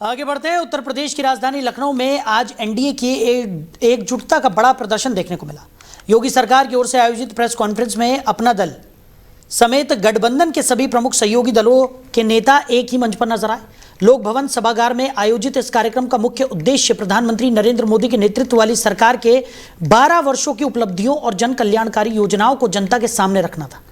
आगे बढ़ते हैं। उत्तर प्रदेश की राजधानी लखनऊ में आज एनडीए की एकजुटता का बड़ा प्रदर्शन देखने को मिला। योगी सरकार की ओर से आयोजित प्रेस कॉन्फ्रेंस में अपना दल समेत गठबंधन के सभी प्रमुख सहयोगी दलों के नेता एक ही मंच पर नजर आए। लोक भवन सभागार में आयोजित इस कार्यक्रम का मुख्य उद्देश्य प्रधानमंत्री नरेंद्र मोदी के नेतृत्व वाली सरकार के 12 वर्षों की उपलब्धियों और जन कल्याणकारी योजनाओं को जनता के सामने रखना था।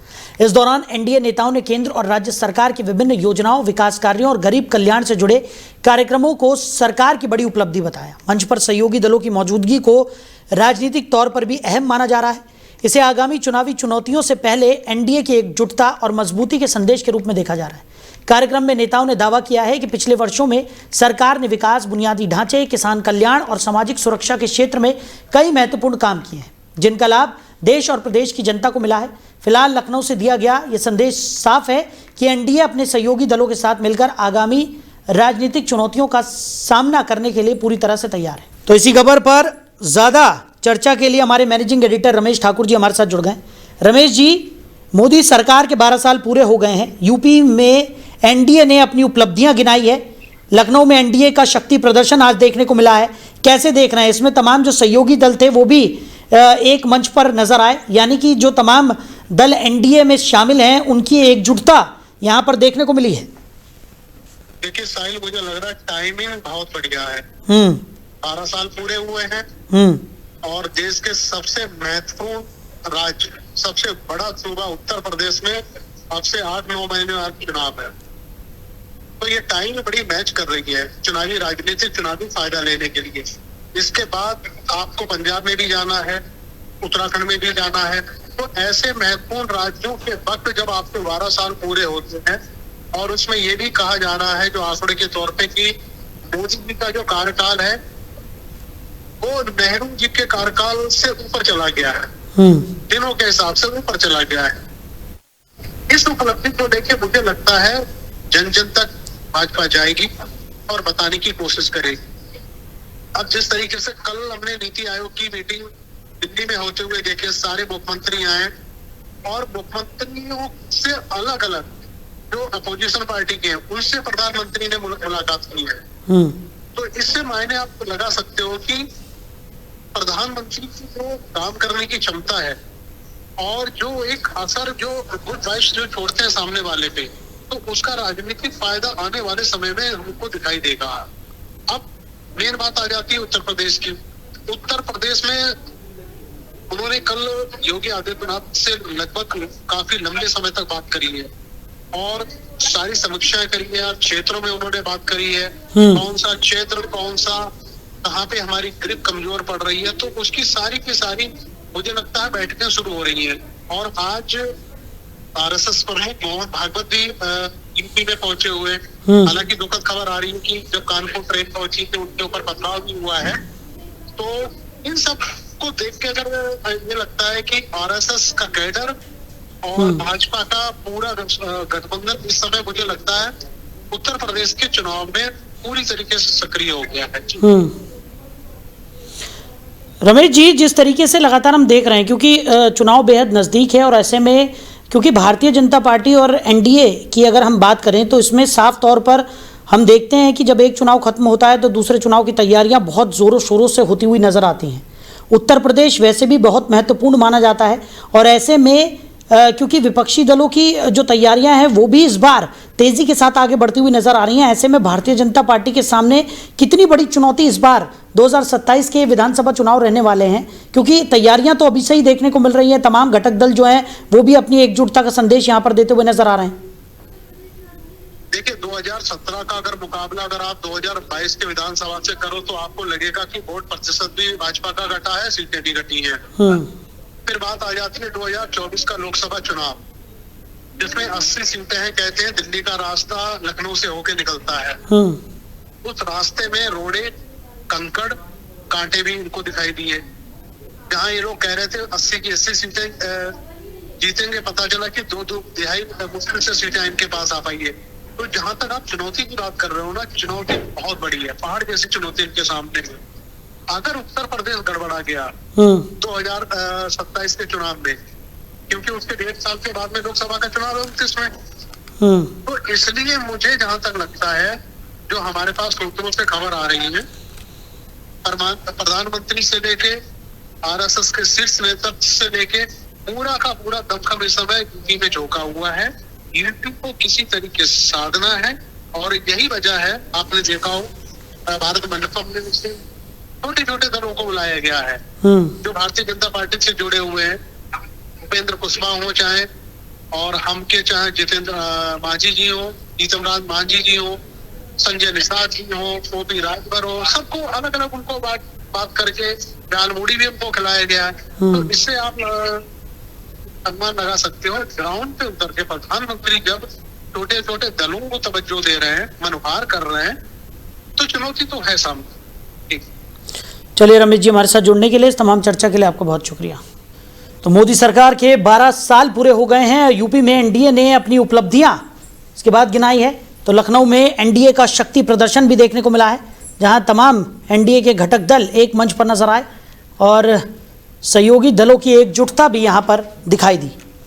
इस दौरान एनडीए नेताओं ने केंद्र और राज्य सरकार की विभिन्न योजनाओं, विकास कार्यों और गरीब कल्याण से जुड़े कार्यक्रमों को सरकार की बड़ी उपलब्धि बताया। मंच पर सहयोगी दलों की मौजूदगी को राजनीतिक तौर पर भी अहम माना जा रहा है। इसे आगामी चुनावी चुनौतियों से पहले एनडीए की एकजुटता और मजबूती के संदेश के रूप में देखा जा रहा है। कार्यक्रम में नेताओं ने दावा किया है कि पिछले वर्षों में सरकार ने विकास, बुनियादी ढांचे, किसान कल्याण और सामाजिक सुरक्षा के क्षेत्र में कई महत्वपूर्ण काम किए हैं, जिनका लाभ देश और प्रदेश की जनता को मिला है। फिलहाल लखनऊ से दिया गया यह संदेश साफ है कि एनडीए अपने सहयोगी दलों के साथ मिलकर आगामी राजनीतिक चुनौतियों का सामना करने के लिए पूरी तरह से तैयार है। तो इसी खबर पर ज्यादा चर्चा के लिए हमारे मैनेजिंग एडिटर रमेश ठाकुर जी हमारे साथ जुड़ गए। रमेश जी, मोदी सरकार के 12 साल पूरे हो गए हैं। यूपी में एनडीए ने अपनी उपलब्धियां गिनाई है। लखनऊ में एनडीए का शक्ति प्रदर्शन आज देखने को मिला है। कैसे देख रहे हैं? इसमें तमाम जो सहयोगी दल थे वो भी एक मंच पर नजर आए, यानी कि जो तमाम दल एनडीए में शामिल हैं उनकी एकजुटता यहां पर देखने को मिली है। देखिए साहिल, मुझे लग रहा है टाइमिंग बहुत बढ़िया है। 12 साल पूरे हुए हैं और देश के सबसे महत्वपूर्ण राज्य, सबसे बड़ा सूबा उत्तर प्रदेश में अब से 8-9 महीने बाद चुनाव है। तो ये टाइम बड़ी मैच कर रही है चुनावी राजनीति, चुनावी फायदा लेने के लिए। इसके बाद आपको पंजाब में भी जाना है, उत्तराखंड में भी जाना है। तो ऐसे महत्वपूर्ण राज्यों के वक्त जब आपके 12 साल पूरे होते हैं और उसमें ये भी कहा जा रहा है जो आंकड़े के तौर पे कि मोदी जी का जो कार्यकाल है वो नेहरू जी के कार्यकाल से ऊपर चला गया है, दिनों के हिसाब से ऊपर चला गया है। इस उपलब्धि को लेके मुझे लगता है जन जन तक भाजपा जाएगी और बताने की कोशिश करेगी। अब जिस तरीके से कल हमने नीति आयोग की मीटिंग दिल्ली में होते हुए देखे, सारे मुख्यमंत्री आए और मुख्यमंत्रियों से अलग अलग जो अपोजिशन पार्टी के हैं उनसे प्रधानमंत्री ने मुलाकात की है। तो इससे मायने आप लगा सकते हो कि प्रधानमंत्री की जो काम करने की क्षमता है और जो एक असर, जो गुड वाइब्स जो छोड़ते हैं सामने वाले पे, तो उसका राजनीतिक फायदा आने वाले समय में हमको दिखाई देगा। अब मेन बात आ जाती है उत्तर प्रदेश की। उत्तर प्रदेश में उन्होंने कल योगी आदित्यनाथ से लगभग काफी लंबे समय तक बात करी है और सारी समीक्षाएं करी है। क्षेत्रों में उन्होंने बात करी है, कौन सा क्षेत्र, कौन सा, कहाँ पे हमारी ग्रिप कमजोर पड़ रही है, तो उसकी सारी की सारी मुझे लगता है बैठकें शुरू हो रही हैं। और आज आरएसएस प्रमुख मोहन भागवत भी यूपी में पहुंचे हुए। हालांकि दुखद खबर आ रही है कि जब कानपुर ट्रेन पहुंची तो उनके ऊपर पथराव भी हुआ है। तो इन सब को देख के अगर ये लगता है कि आरएसएस का कैडर और भाजपा का पूरा गठबंधन इस समय मुझे लगता है उत्तर प्रदेश के चुनाव में पूरी तरीके से सक्रिय हो गया है। रमेश जी, जिस तरीके से लगातार हम देख रहे हैं, क्योंकि चुनाव बेहद नज़दीक है और ऐसे में क्योंकि भारतीय जनता पार्टी और एनडीए की अगर हम बात करें तो इसमें साफ तौर पर हम देखते हैं कि जब एक चुनाव खत्म होता है तो दूसरे चुनाव की तैयारियां बहुत ज़ोरों शोरों से होती हुई नज़र आती हैं। उत्तर प्रदेश वैसे भी बहुत महत्वपूर्ण माना जाता है और ऐसे में क्योंकि विपक्षी दलों की जो तैयारियां हैं वो भी इस बार तेज़ी के साथ आगे बढ़ती हुई नज़र आ रही हैं। ऐसे में भारतीय जनता पार्टी के सामने कितनी बड़ी चुनौती इस बार 2027 के विधानसभा चुनाव रहने वाले हैं, क्योंकि तैयारियां तो अभी से ही देखने को मिल रही हैं। तमाम घटक दल जो हैं वो भी अपनी एकजुटता का संदेश यहां पर देते हुए नजर आ रहे हैं। देखिए 2017 का अगर मुकाबला अगर आप 2022 के विधानसभा से करो तो आपको लगेगा कि वोट प्रतिशत भी भाजपा का घटा है, सीटें भी घटी है। फिर बात आ जाती है 2024 का लोकसभा चुनाव, जिसमें 80 सीटें हैं। कहते हैं दिल्ली का रास्ता लखनऊ से होके निकलता है। उस रास्ते में रोड़े, कंकड़, कांटे भी इनको दिखाई दिए। जहां ये लोग कह रहे थे 80 की 80 सीटें जीतेंगे, पता चला कि 2 तिहाई मुश्किल से सीटें इनके पास आ पाई है। तो जहां तक आप चुनौती की बात कर रहे हो ना, चुनौती बहुत बड़ी है, पहाड़ जैसी चुनौती इनके सामने है। अगर उत्तर प्रदेश गड़बड़ा गया 2027 के चुनाव में, क्योंकि उसके 1.5 साल के बाद में लोकसभा का चुनाव है 29 में, तो इसलिए मुझे जहां तक लगता है जो हमारे पास सूत्रों से खबर आ रही है, प्रधानमंत्री से लेके आरएसएस के शीर्ष नेतृत्व से लेके पूरा का पूरा दमखम इस समय यूपी में झोंका हुआ है। यूपी को किसी तरीके से साधना है और यही वजह है, आपने देखा हो भारत मंडपम में छोटे छोटे दलों को बुलाया गया है जो भारतीय जनता पार्टी से जुड़े हुए हैं। उपेंद्र कुशवाहा हो चाहे और हम के चाहे जितेंद्र मांझी जी हो, जीतमराज मांझी जी हो, संजय निषाद जी हो, ओपी राजभर हो, सबको अलग अलग उनको बात करके दालमूढ़ी भी हमको खिलाया गया है। तो इससे आप अनुमान लगा सकते हो ग्राउंड पे उतर के प्रधानमंत्री जब छोटे छोटे दलों को तवज्जो दे रहे हैं, मनोहार कर रहे हैं, तो चुनौती तो है सामने। चलिए रमेश जी, हमारे साथ जुड़ने के लिए, इस तमाम चर्चा के लिए आपका बहुत शुक्रिया। तो मोदी सरकार के 12 साल पूरे हो गए हैं। यूपी में एनडीए ने अपनी उपलब्धियां इसके बाद गिनाई है। तो लखनऊ में एनडीए का शक्ति प्रदर्शन भी देखने को मिला है, जहां तमाम एनडीए के घटक दल एक मंच पर नजर आए और सहयोगी दलों की एकजुटता भी यहां पर दिखाई दी।